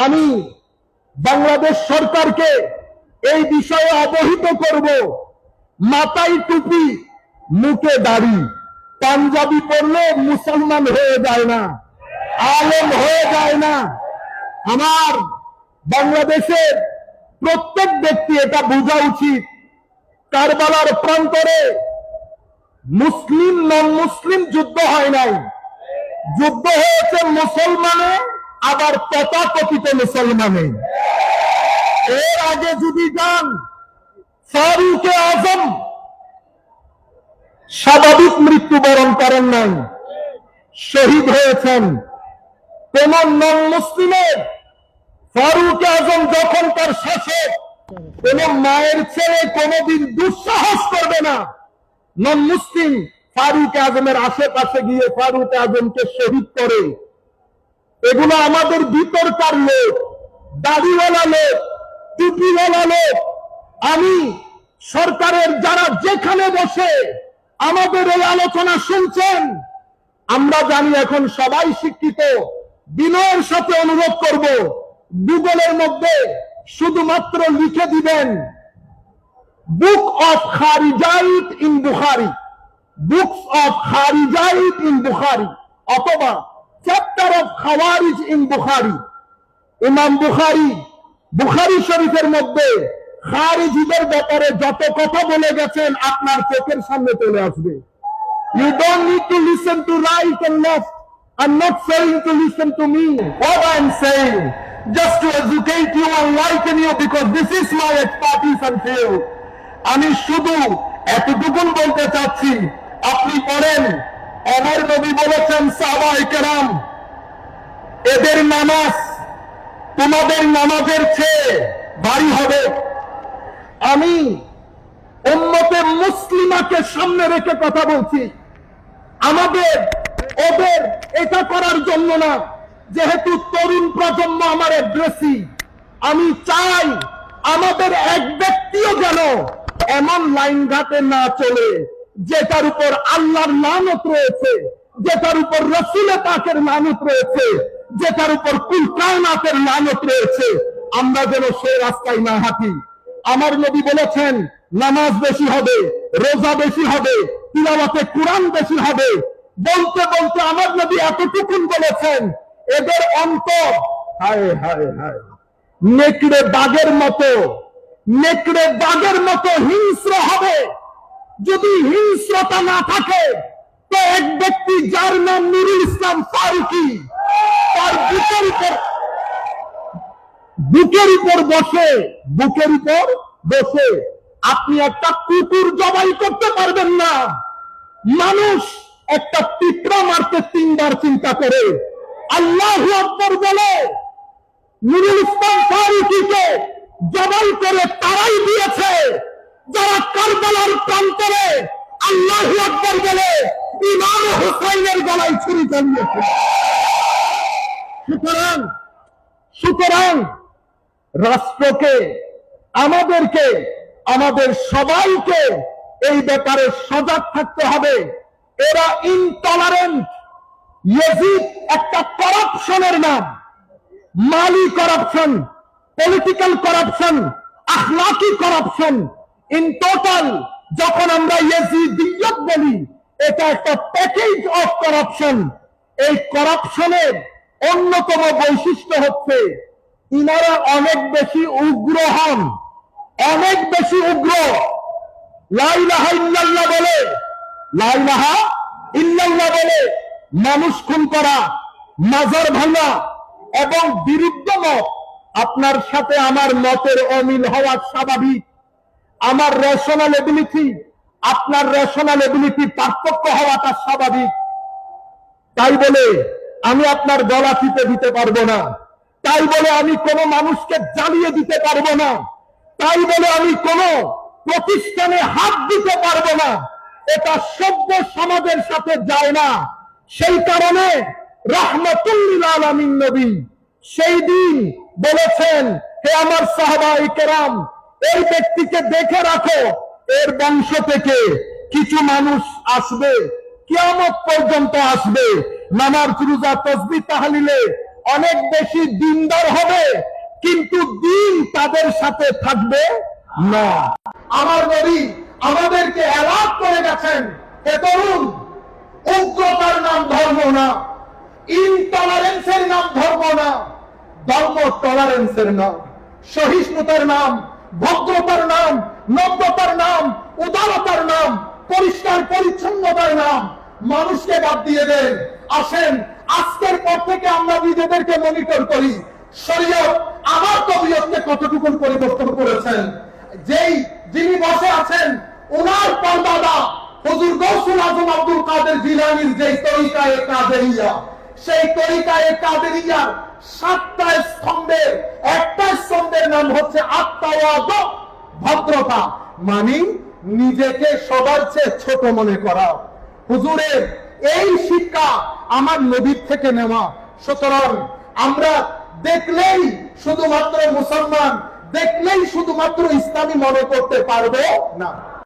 আমি বাংলাদেশ সরকারকে এই বিষয়ে অবহিত করব। মাথায় টুপি, মুখে দাড়ি, পাঞ্জাবি পরলে মুসলমান হয়ে যায় না, আলেম হয়ে যায় না। আমার বাংলাদেশের প্রত্যেক ব্যক্তি এটা বোঝা উচিত। কারবালার প্রান্তরে মুসলিম নন মুসলিম যুদ্ধ হয় নাই, যুদ্ধ হয়েছে মুসলমানে, আবার তথাকথিত মুসলমানে। এর আগে যদি যান, ফারুকে আজম স্বাভাবিক মৃত্যুবরণ করেন নাই, শহীদ হয়েছেন। কোন নন মুসলিমের ফারুক আজম যখন তার শাসক, কোন মায়ের ছেলে কোনদিন দুঃসাহস করবে না নন মুসলিম ফারুক আজমের আশেপাশে গিয়ে ফারুক আজমকে শহীদ করে। এগুলো আমাদের ভিতরকার লোক, দাড়িওয়ালা লোক, টুপিওয়ালা লোক। আমি সরকারের যারা যেখানে বসে আমাদের এই আলোচনা শুনছেন, আমরা জানি এখন সবাই শিক্ষিত। বিনয়ের সাথে অনুরোধ করব, গুগলের মধ্যে শুধুমাত্র লিখে দিবেন বুক অফ খারিজাইত ইন বুখারী, বুকস অফ খারিজাইত ইন বুখারী, অথবা চ্যাপ্টার অফ খাওয়ারিজ ইন বুখারী। ইমাম বুখারী বুখারী শরীফের মধ্যে খারিজিদের ব্যাপারে যত কথা বলে গেছেন আপনার চোখের সামনে চলে আসবে। You don't need to listen to right and left. I'm not saying to listen to me. What I'm saying, just to educate you and enlighten you, because this is my expertise and field. আমি শুধু এতটুকু বলতে চাচ্ছি, আপনি পড়েন, আমার নবী বলেছেন সাহাবায়ে কেরাম, এদের নামাজ তোমাদের নামাজের চেয়ে ভারী হবে। আমি উম্মতে মুসলিমাকে সামনে রেখে কথা বলছি। আমাদের ওদের এটা করার জন্য না, যেহেতু তরুণ প্রজন্ম আমার অ্যাড্রেসি। আমি চাই আমাদের এক ব্যক্তিও যেন এমন লাইন ঘাটে না চলে যেটার উপর আল্লাহর লানত রয়েছে, যেটার উপর রাসূল পাকের লানত রয়েছে, যেটার উপর কুল কায়নাতের লানত রয়েছে। আমরা যেন সেই রাস্তায় না হাঁটি। আমার নবী বলেছেন নামাজ বেশি হবে, রোজা বেশি হবে, তিলাওয়াতে কোরআন বেশি হবে। বলতে বলতে আমার নবী এতটুকুন বলেছেন, এদের অন্তর হায় হায় হায় নেকড়ে বাঘের মতো, নেকড়ে বাঘের মতো হিংস্র হবে। যদি হিংস্রতা না থাকে, তো এক ব্যক্তি যার নাম নুরুল ইসলাম ফারুকী, তার বুকের উপর বসে আপনি একটা কুকুর জবাই করতে পারবেন না। মানুষ একটা পিঁপড়া মারতে 3 বার চিন্তা করে। আল্লাহু আকবার বলে নুরুল ইসলাম ফারুকীকে জবাই করে তারাই দিয়েছে যারা কারবালার প্রান্তরে আল্লাহু আকবার বলে ইমাম হুসাইনের গলায় ছুরি চালিয়েছে। সুতরাং রাষ্ট্রকে, আমাদেরকে, আমাদের সবাইকে এই ব্যাপারে সজাগ থাকতে হবে। এরা ইনটলারেন্ট। ইয়াজিদ একটা করাপশনের নাম, মালি করাপশন, পলিটিক্যাল করাপশন, আখলাকি করাপশন। ইন টোটাল যখন আমরা ইয়াজিদিয়ত বলি, এটা একটা প্যাকেজ অফ করাপশন। এই করাপশনের অন্যতম বৈশিষ্ট্য হচ্ছে ইনারা অনেক বেশি উগ্র হন, অনেক বেশি উগ্র। লা ইলাহা ইল্লাল্লাহ বলে, লা ইলাহা ইল্লাল্লাহ বলে মানুষ খুন করা, মাজার ভাঙা এবং বিরুদ্ধ মত। আপনার সাথে আমার মতের অমিল হওয়া স্বাভাবিক। আমার রেশনাল এবিলিটি, আপনার রেশনাল এবিলিটি পার্থক্য হওয়াটা স্বাভাবিক। তাই বলে আমি আপনার গলা টিপে দিতে পারবো না, তাই বলে আমি কোনো মানুষকে জ্বালিয়ে দিতে পারবো না, তাই বলে আমি কোনো প্রতিষ্ঠানে হাত দিতে পারবো না। এটা সভ্য সমাজের সাথে যায় না। সেই কারণে রাহমাতুল লিল আলামিন নবী সেই দিন বলেছেন, হে আমার সাহাবায়ে কেরাম, এই ব্যক্তিকে দেখে রাখো, এর বংশ থেকে কিছু মানুষ আসবে, কিয়ামত পর্যন্ত আসবে, নামাজ রোজা তাসবিহ তাহলিলে অনেক বেশি দিনদার হবে, কিন্তু দিন তাদের সাথে থাকবে না। আমার নবী আমাদেরকে অ্যালার্ট করে গেছেন, হে তরুণ, উগ্রতার নাম ধর্ম না, ইনটলারেন্সের নাম ধর্ম না, ধর্ম টলারেন্সের নাম, সহিষ্ণুতার নাম, ভদ্রতার নাম, নম্রতার নাম, উদারতার নাম, পরিষ্কার পরিচ্ছন্নতার নাম। মানুষকে বাদ দিয়ে দেন, আসেন আজকের পর থেকে আমরা নিজেদেরকে মনিটর করি শরীয়ত আমার তবিয়তকে কতটুকু পরিবর্তন করেছেন। যিনি বসে আছেন ওনার পরদাদা হুজুর গৌসুল আজম আব্দুল কাদের জিলানীর যে তরিকায়ে কাদেরিয়া, সেই তরিকায়ে কাদেরিয়ার 7টা স্তম্ভের একটা স্তম্ভের নাম হচ্ছে আত্মাওয়াদু, ভদ্রতা, মানে নিজেকে সবার চেয়ে ছোট মনে করা। হুজুরের এই শিক্ষা আমার নবীর থেকে নেওয়া। সুতরাং আমরা দেখলেই শুধুমাত্র মুসলমান, দেখলেই শুধুমাত্র ইসলামী মনে করতে পারবো না।